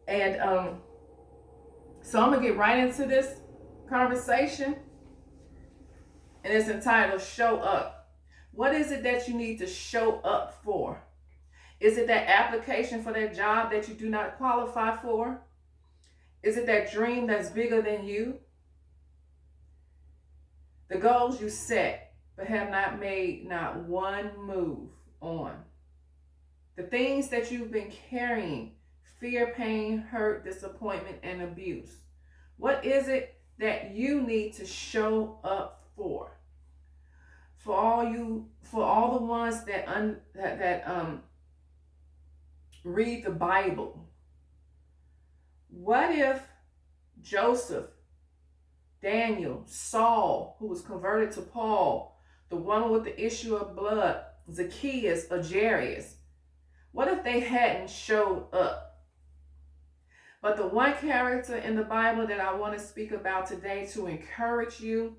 And so I'm going to get right into this conversation, and it's entitled Show Up. What is it that you need to show up for? Is it that application for that job that you do not qualify for? Is it that dream that's bigger than you? The goals you set but have not made not one move on. The things that you've been carrying: fear, pain, hurt, disappointment, and abuse. What is it that you need to show up for? For all the ones that read the Bible. What if Joseph, Daniel, Saul, who was converted to Paul, the one with the issue of blood, Zacchaeus, or Jairus, what if they hadn't showed up? But the one character in the Bible that I want to speak about today to encourage you,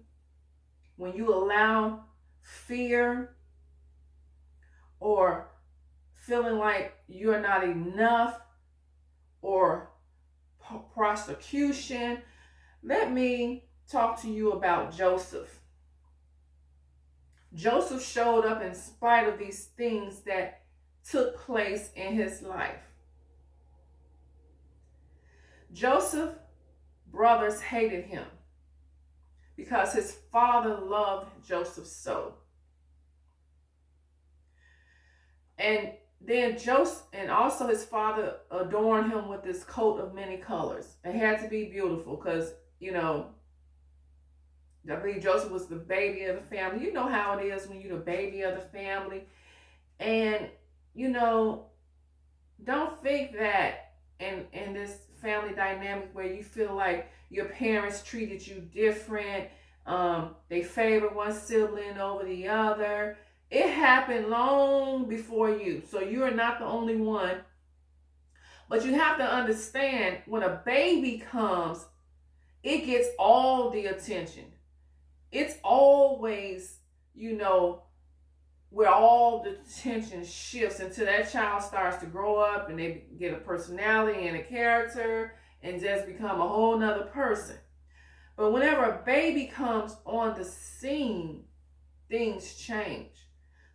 when you allow fear or feeling like you're not enough or prosecution, let me talk to you about Joseph. Joseph showed up in spite of these things that took place in his life. Joseph's brothers hated him because his father loved Joseph so. And then Joseph, and also his father adorned him with this coat of many colors. It had to be beautiful because, I believe Joseph was the baby of the family. You know how it is when you're the baby of the family. And, don't think that in this family dynamic where you feel like your parents treated you different, they favored one sibling over the other. It happened long before you, so you are not the only one. But you have to understand, when a baby comes, it gets all the attention. It's always, where all the attention shifts until that child starts to grow up and they get a personality and a character and just become a whole nother person. But whenever a baby comes on the scene, things change.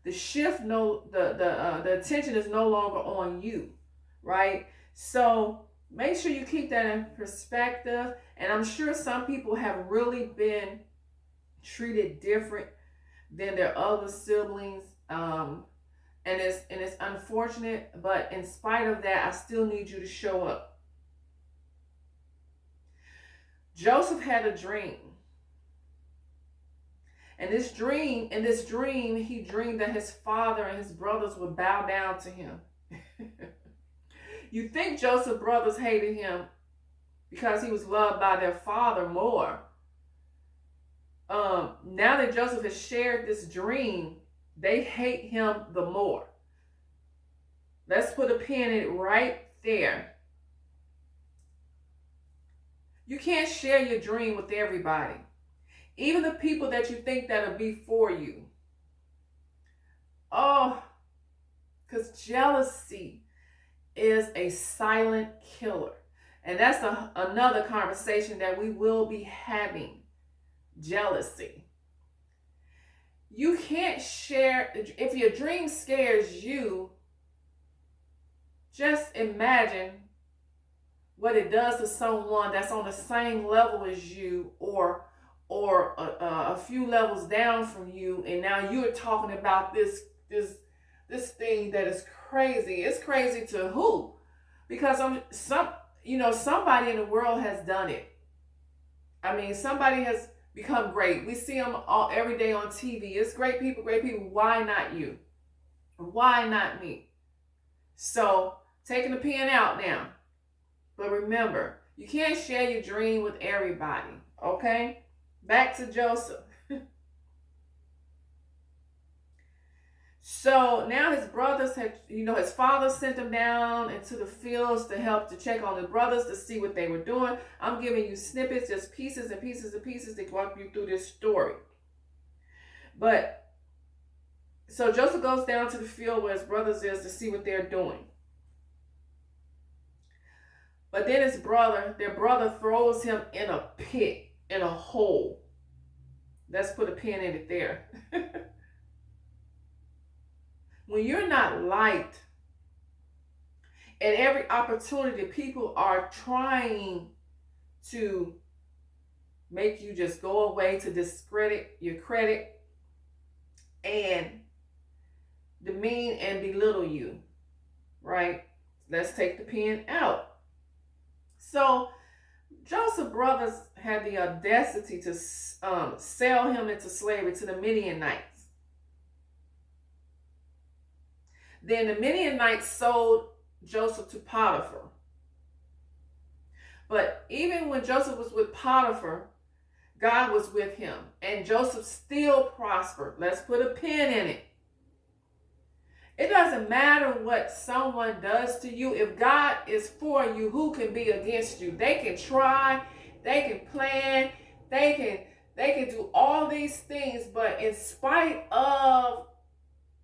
The shift, the attention is no longer on you, right? So make sure you keep that in perspective. And I'm sure some people have really been treated different than their other siblings, and it's unfortunate. But in spite of that, I still need you to show up. Joseph had a dream. And in this dream, he dreamed that his father and his brothers would bow down to him. You think Joseph's brothers hated him because he was loved by their father more. Now that Joseph has shared this dream, they hate him the more. Let's put a pin in it right there. You can't share your dream with everybody. Even the people that you think that'll be for you. Oh, because jealousy is a silent killer. And that's another conversation that we will be having. Jealousy. You can't share, if your dream scares you, just imagine what it does to someone that's on the same level as you, or a few levels down from you, and now you're talking about this thing that is crazy. It's crazy to who? Because somebody in the world has done it. I mean, somebody has become great. We see them every day on TV. It's great people, great people. Why not you? Why not me? So, taking the pen out now. But remember, you can't share your dream with everybody, okay? Back to Joseph. So now his brothers had, his father sent them down into the fields to check on the brothers to see what they were doing. I'm giving you snippets, just pieces and pieces and pieces to walk you through this story. But, so Joseph goes down to the field where his brothers is to see what they're doing. But then their brother throws him in a pit, in a hole. Let's put a pin in it there. When you're not liked, and every opportunity people are trying to make you just go away, to discredit your credit and demean and belittle you, right? Let's take the pen out. So Joseph's brothers had the audacity to sell him into slavery to the Midianites. Then the Midianites sold Joseph to Potiphar. But even when Joseph was with Potiphar, God was with him, and Joseph still prospered. Let's put a pin in it. It doesn't matter what someone does to you. If God is for you, who can be against you? They can try, they can plan, they can do all these things, but in spite of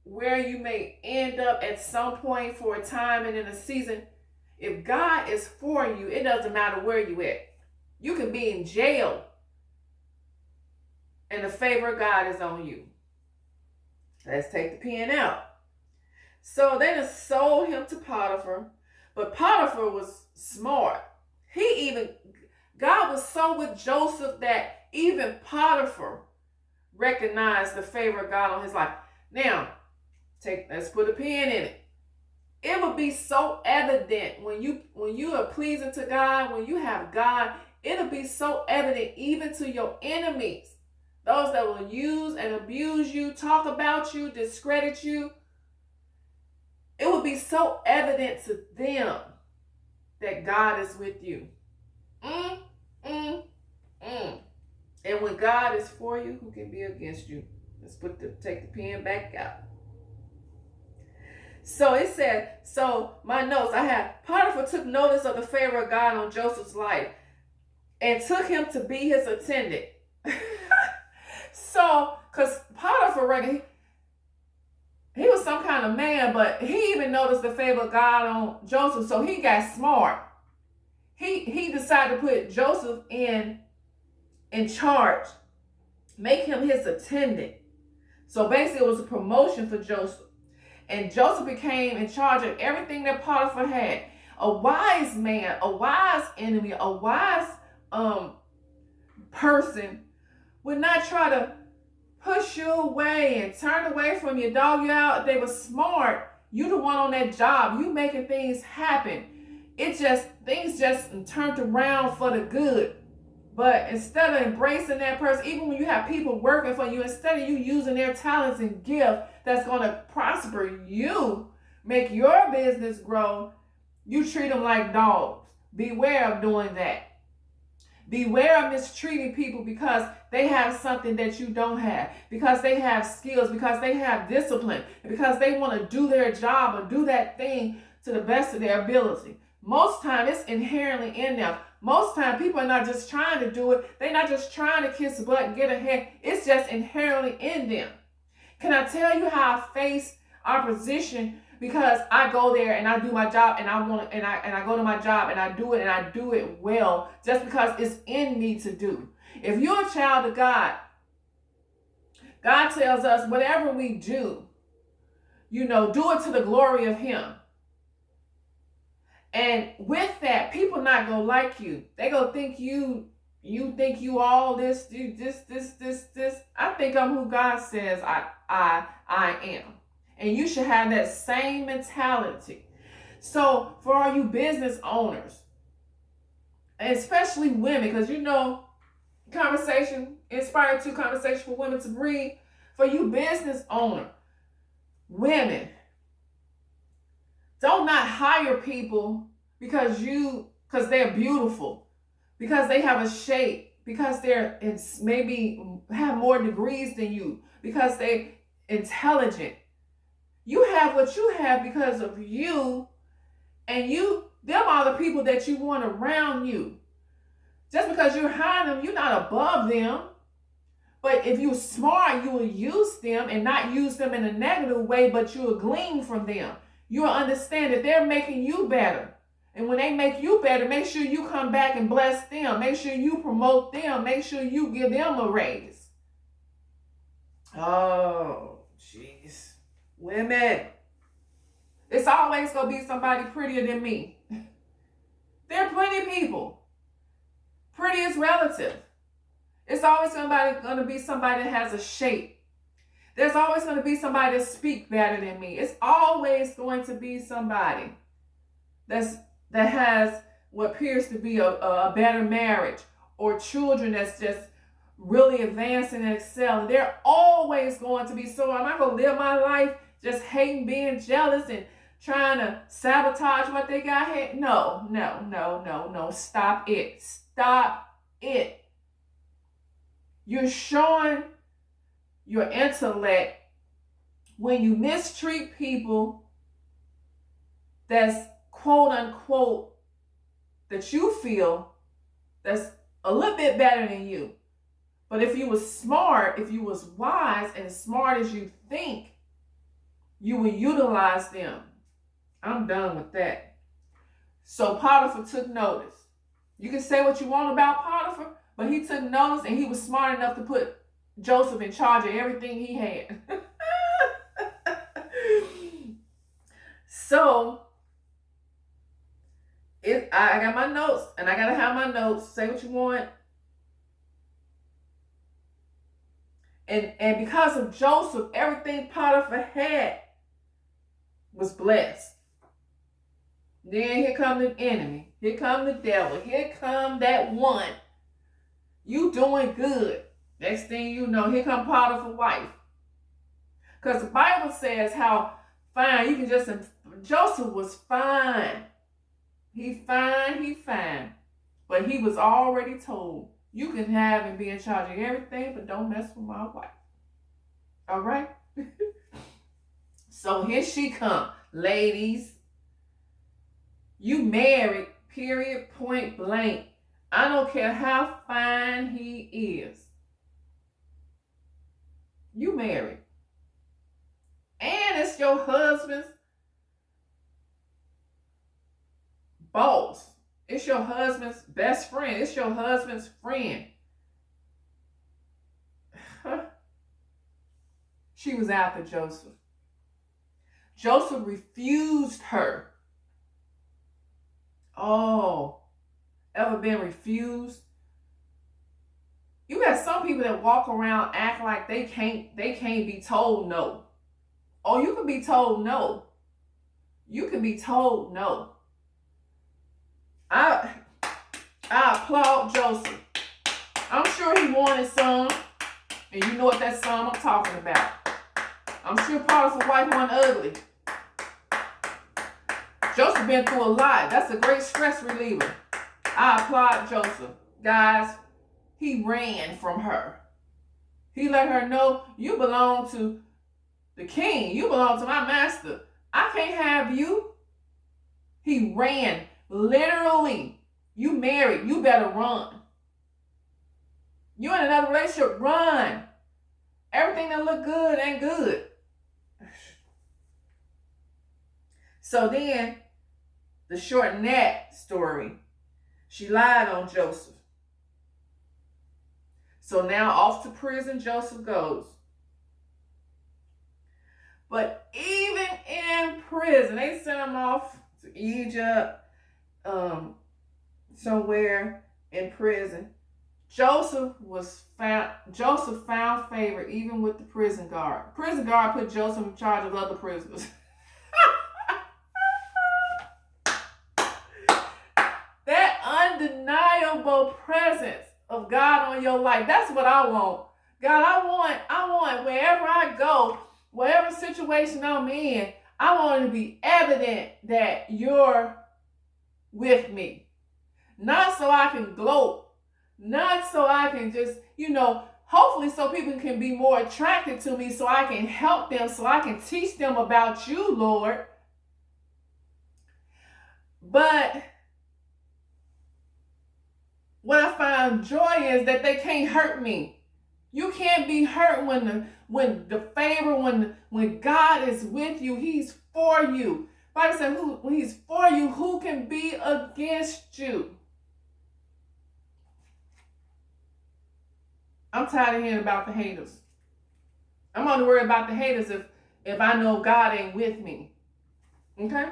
where you may end up at some point for a time and in a season, if God is for you, it doesn't matter where you at. You can be in jail and the favor of God is on you. Let's take the pen out. So they just sold him to Potiphar, but Potiphar was smart. God was so with Joseph that even Potiphar recognized the favor of God on his life. Now, let's put a pin in it. It will be so evident when you are pleasing to God, when you have God, it'll be so evident even to your enemies, those that will use and abuse you, talk about you, discredit you. It will be so evident to them that God is with you. And when God is for you, who can be against you? Let's take the pen back out. So it said, my notes, I have, Potiphar took notice of the favor of God on Joseph's life and took him to be his attendant. So, because Potiphar reckoned he was some kind of man, but he even noticed the favor of God on Joseph, so he got smart. He decided to put Joseph in charge, make him his attendant. So basically it was a promotion for Joseph. And Joseph became in charge of everything that Potiphar had. A wise man, a wise enemy, a wise person would not try to push you away and turn away from you, dog you out. They were smart. You the one on that job. You making things happen. Things just turned around for the good. But instead of embracing that person, even when you have people working for you, instead of you using their talents and gift that's going to prosper you, make your business grow, you treat them like dogs. Beware of doing that. Beware of mistreating people because they have something that you don't have, because they have skills, because they have discipline, and because they want to do their job or do that thing to the best of their ability. Most time it's inherently in them. Most time people are not just trying to do it. They're not just trying to kiss butt and get ahead. It's just inherently in them. Can I tell you how I face opposition? Because I go there and I do my job and I go to my job and I do it well just because it's in me to do. If you're a child of God, God tells us whatever we do, do it to the glory of Him. And with that, people not gonna like you. They gonna think you think you all this. I think I'm who God says I am. And you should have that same mentality. So for all you business owners, and especially women, because conversation, inspired to conversation for women to breathe. For you business owner, women, don't not hire people because they're beautiful, because they have a shape, because they're maybe have more degrees than you, because they're intelligent. You have what you have because of you, and them are the people that you want around you. Just because you're hiring them, you're not above them. But if you're smart, you will use them and not use them in a negative way, but you will glean from them. You will understand that they're making you better. And when they make you better, make sure you come back and bless them. Make sure you promote them. Make sure you give them a raise. Oh, jeez. Women. It's always going to be somebody prettier than me. There are plenty of people. Pretty is relative. It's always going to be somebody that has a shape. There's always going to be somebody that speaks better than me. It's always going to be somebody that has what appears to be a better marriage or children that's just really advancing and excelling. They're always going to be. So am I going to live my life just hating, being jealous, and trying to sabotage what they got here? No. Stop it. Stop it. You're showing your intellect when you mistreat people that's quote unquote that you feel that's a little bit better than you. But if you was smart, if you was wise and as smart as you think, you will utilize them. I'm done with that. So Potiphar took notice. You can say what you want about Potiphar, but he took notice and he was smart enough to put Joseph in charge of everything he had. So I got my notes, and I got to have my notes. Say what you want. And because of Joseph, everything Potiphar had was blessed. Then here come the enemy. Here come the devil. Here come that one. You doing good. Next thing you know, here come Potiphar's wife. Because the Bible says how fine, you can just, Joseph was fine. He fine. But he was already told, you can have and be in charge of everything, but don't mess with my wife. All right? So here she come. Ladies, you married, period, point blank. I don't care how fine he is. You married. And it's your husband's boss. It's your husband's best friend. It's your husband's friend. She was after Joseph. Joseph refused her. Oh, ever been refused? You got some people that walk around act like they can't be told no. Oh, you can be told no. You can be told no. I applaud Joseph. I'm sure he wanted some. And you know what that some I'm talking about. I'm sure Potiphar's wife wasn't ugly. Joseph been through a lot. That's a great stress reliever. I applaud Joseph. Guys, he ran from her. He let her know, you belong to the king. You belong to my master. I can't have you. He ran. Literally. You married. You better run. You in another relationship, run. Everything that look good ain't good. So then, the short neck story. She lied on Joseph. So now off to prison Joseph goes. But even in prison, they sent him off to Egypt, somewhere in prison. Joseph found favor even with the prison guard. Prison guard put Joseph in charge of other prisoners. That undeniable presence of God on your life. That's what I want. God, I want wherever I go, whatever situation I'm in, I want it to be evident that you're with me. Not so I can gloat. Not so I can just, hopefully so people can be more attracted to me so I can help them, so I can teach them about you, Lord. But what I find joy is that they can't hurt me. You can't be hurt when God is with you. He's for you. Bible said, when he's for you, who can be against you? I'm tired of hearing about the haters. I'm only worried about the haters if I know God ain't with me. Okay?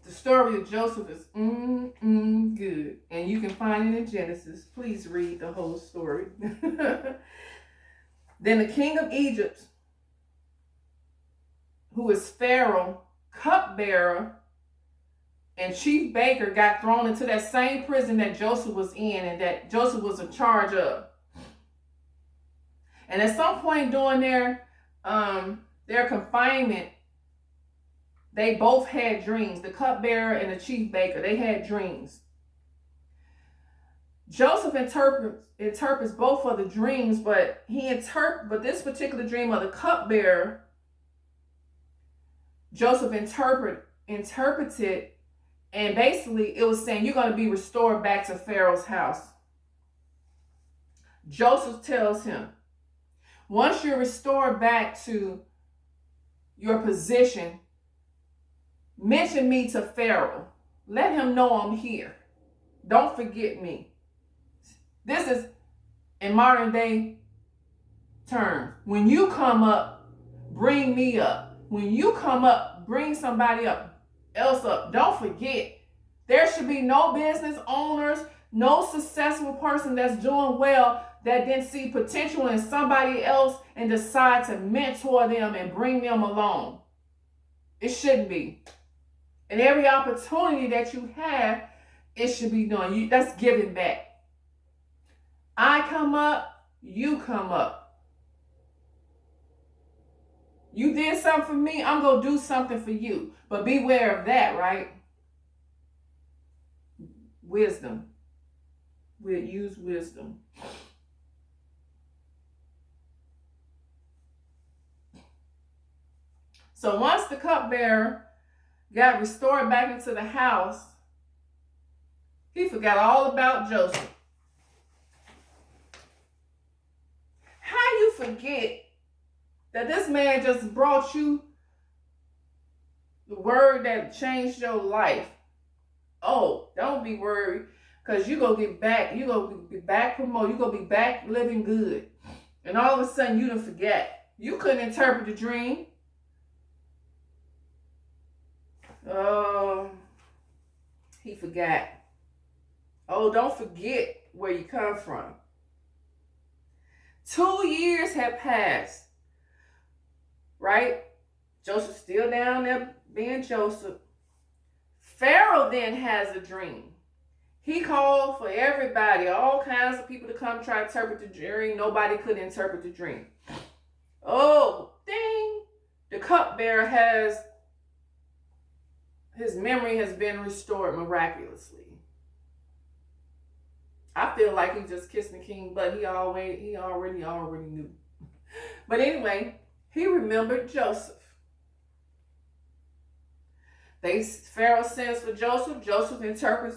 The story of Joseph is good. And you can find it in Genesis. Please read the whole story. Then the king of Egypt, who is Pharaoh, cupbearer, and chief baker, got thrown into that same prison that Joseph was in and that Joseph was in charge of. And at some point during their confinement, they both had dreams. The cupbearer and the chief baker, they had dreams. Joseph interprets both of the dreams, but this particular dream of the cupbearer, Joseph interpreted, and basically it was saying you're going to be restored back to Pharaoh's house. Joseph tells him, once you're restored back to your position, mention me to Pharaoh. Let him know I'm here. Don't forget me. This is in modern day terms. When you come up, bring me up. When you come up, bring somebody else up. Don't forget. There should be no business owners, no successful person that's doing well that didn't see potential in somebody else and decide to mentor them and bring them along. It shouldn't be. And every opportunity that you have, it should be done. That's giving back. I come up, you come up. You did something for me, I'm going to do something for you. But beware of that, right? Wisdom. We'll use wisdom. So once the cupbearer got restored back into the house, he forgot all about Joseph. How you forget that this man just brought you the word that changed your life? Oh, don't be worried, because you're going to get back. You're going to be back promoted. You're going to be back living good. And all of a sudden, you done forget. You couldn't interpret the dream. He forgot. Oh, don't forget where you come from. 2 years have passed, right? Joseph's still down there being Joseph. Pharaoh then has a dream. He called for everybody, all kinds of people to come try to interpret the dream. Nobody could interpret the dream. Oh, ding! The cupbearer his memory has been restored miraculously. I feel like he just kissed the king, but he already knew. But anyway, he remembered Joseph. Pharaoh sends for Joseph. Joseph interprets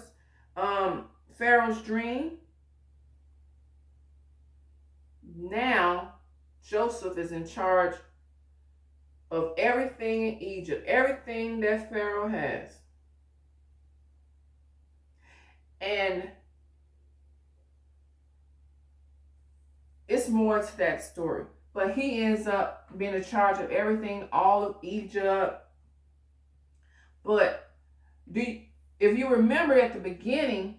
Pharaoh's dream. Now, Joseph is in charge of everything in Egypt, everything that Pharaoh has. And it's more to that story. But he ends up being in charge of everything, all of Egypt. But if you remember at the beginning,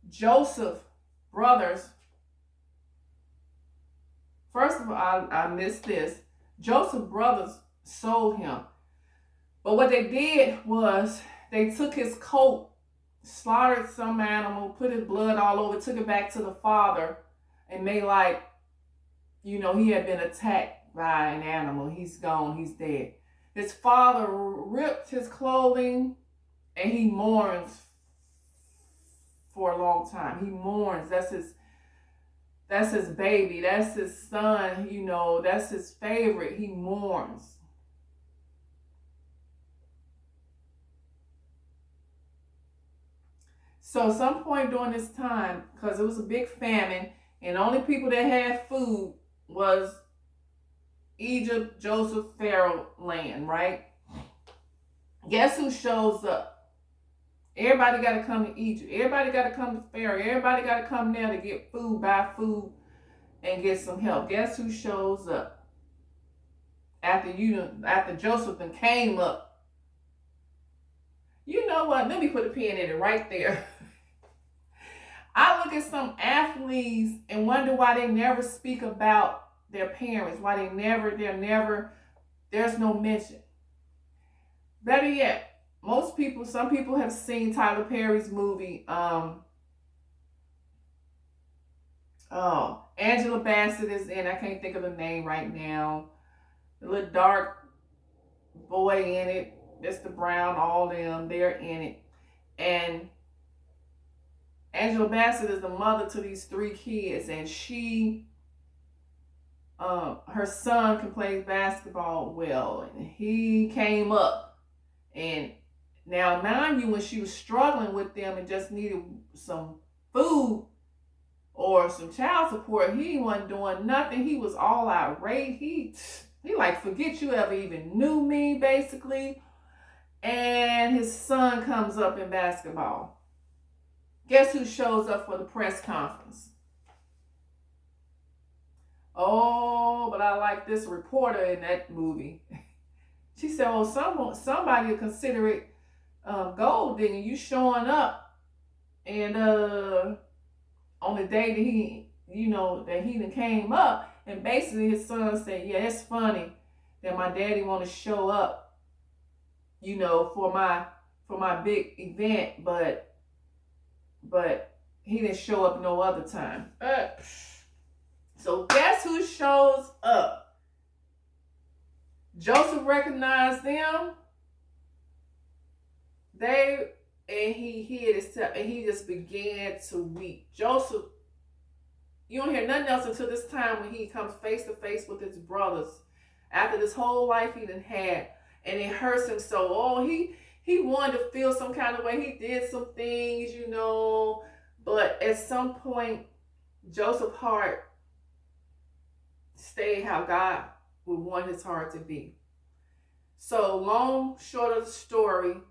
Joseph's brothers, first of all, I missed this. Joseph's brothers sold him. But what they did was they took his coat, slaughtered some animal, put his blood all over, took it back to the father, and made like, he had been attacked by an animal. He's gone. He's dead. His father ripped his clothing and he mourns for a long time. He mourns. That's his baby. That's his son. That's his favorite. He mourns. So some point during this time, because it was a big famine, and the only people that had food was Egypt, Joseph, Pharaoh land, right? Guess who shows up? Everybody got to come to Egypt. Everybody got to come to Pharaoh. Everybody got to come there to get food, buy food, and get some help. Guess who shows up? After Joseph then came up. You know what? Let me put a pin in it right there. I look at some athletes and wonder why they never speak about their parents, why there's no mention. Better yet, some people have seen Tyler Perry's movie, Angela Bassett is in, I can't think of the name right now. The little dark boy in it, Mr. Brown, all them, they're in it. And Angela Bassett is the mother to these 3 kids, and her son can play basketball well, and he came up. And now, mind you, when she was struggling with them and just needed some food or some child support, he wasn't doing nothing. He was all irate. He like, forget you ever even knew me, basically. And his son comes up in basketball. Guess who shows up for the press conference? Oh, but I like this reporter in that movie. She said, "Oh, somebody will consider it gold digging. You showing up, and on the day that he done came up." And basically, his son said, "Yeah, it's funny that my daddy want to show up, for my big event, but he didn't show up no other time." So guess who shows up? Joseph recognized them. He hid himself, and he just began to weep. Joseph, you don't hear nothing else until this time when he comes face to face with his brothers after this whole life he done had, and it hurts him so. Oh, he wanted to feel some kind of way. He did some things, but at some point, Joseph's heart stayed how God would want his heart to be. So long, short of the story,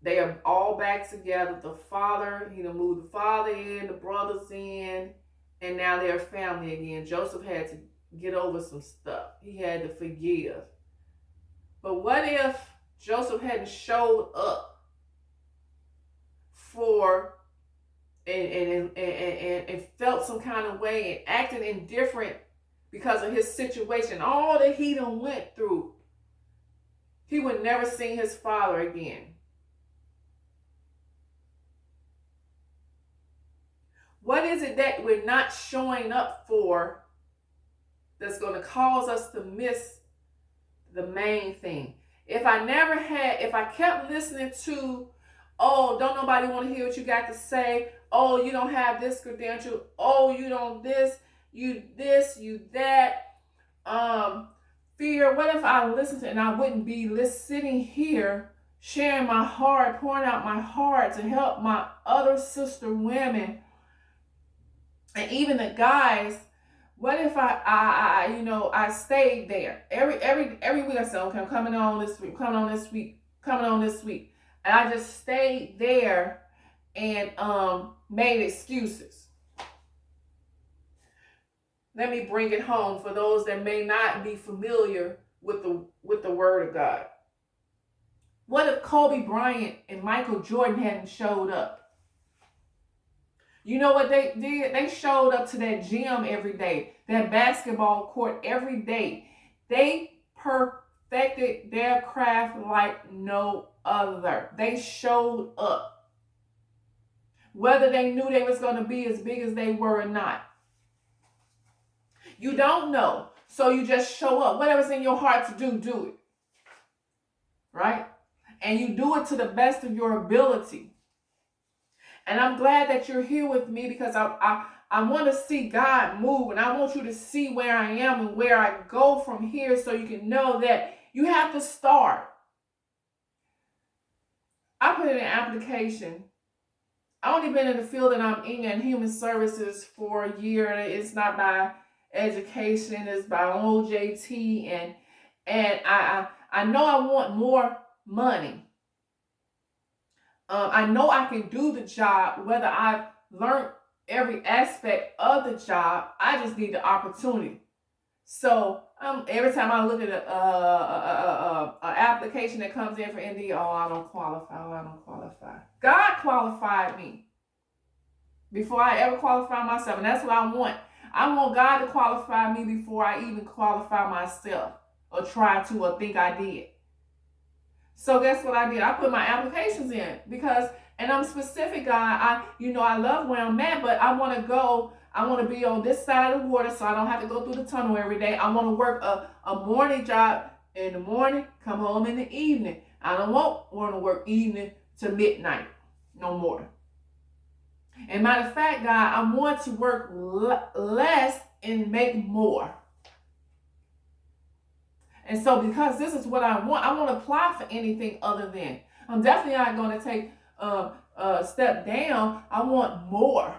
they are all back together. The father, he done moved the father in, the brothers in, and now they're family again. Joseph had to get over some stuff. He had to forgive. But what if Joseph hadn't showed up and felt some kind of way and acted indifferent because of his situation, all that he done went through? He would never see his father again. What is it that we're not showing up for that's going to cause us to miss the main thing? If I kept listening to, oh, don't nobody want to hear what you got to say. Oh, you don't have this credential. Oh, you don't this, you that. Fear. What if I listened to and I wouldn't be sitting here sharing my heart, pouring out my heart to help my other sister women and even the guys? What if I stayed there every week? I said, okay, I'm coming on this week, coming on this week, and I just stayed there and made excuses. Let me bring it home for those that may not be familiar with the Word of God. What if Kobe Bryant and Michael Jordan hadn't showed up? You know what they did? They showed up to that gym every day, that basketball court every day. They perfected their craft like no other. They showed up. Whether they knew they was going to be as big as they were or not. You don't know. So you just show up. Whatever's in your heart to do, do it. Right? And you do it to the best of your ability. And I'm glad that you're here with me because I want to see God move. And I want you to see where I am and where I go from here so you can know that you have to start. I put in an application I only been in the field that I'm in human services for a year. It's not by education, it's by OJT, and I know I want more money. I know I can do the job, whether I've learned every aspect of the job. I just need the opportunity. So every time I look at a application that comes in for Indeed, oh, I don't qualify. Oh, I don't qualify. God qualified me before I ever qualify myself, and that's what I want. I want God to qualify me before I even qualify myself, or try to, or think I did. So guess what I did? I put my applications in because, and I'm specific, God. I love where I'm at, but I want to go. I want to be on this side of the water so I don't have to go through the tunnel every day. I want to work a morning job in the morning, come home in the evening. I don't want to work evening to midnight no more. And matter of fact, God, I want to work less and make more. And so because this is what I want to apply for anything other than. I'm definitely not going to take a step down. I want more.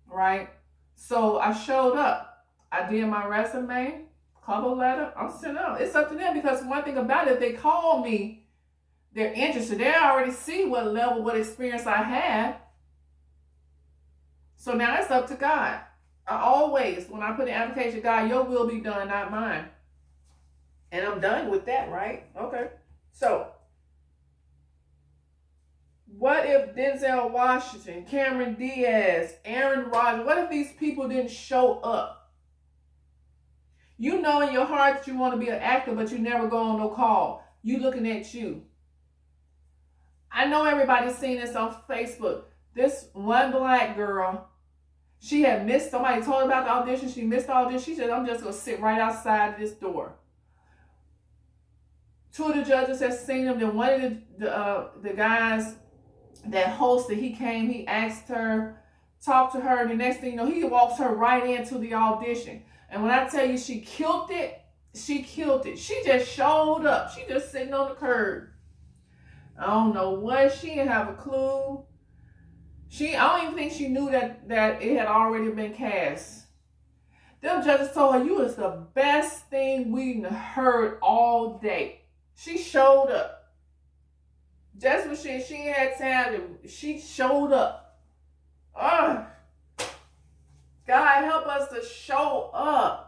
Right? So I showed up. I did my resume, cover letter. I'm sitting up. It's up to them, because one thing about it, if they call me, they're interested. They already see what level, what experience I have. So now it's up to God. I always, when I put in application, God, your will be done, not mine. And I'm done with that, right? Okay. So, what if Denzel Washington, Cameron Diaz, Aaron Rodgers, what if these people didn't show up? You know in your heart that you want to be an actor, but you never go on no call. You looking at you. I know everybody's seen this on Facebook. This one black girl, she had missed, somebody told her about the audition. She missed the audition. She said, I'm just going to sit right outside of this door. Two of the judges have seen him. Then one of the guys that hosted, he came, he asked her, talked to her, and the next thing you know, he walks her right into the audition. And when I tell you she killed it, she killed it. She just showed up. She just sitting on the curb. I don't know what, she didn't have a clue. I don't even think she knew that it had already been cast. Them judges told her, you was the best thing we heard all day. She showed up. Just when she had time, she showed up. God, help us to show up.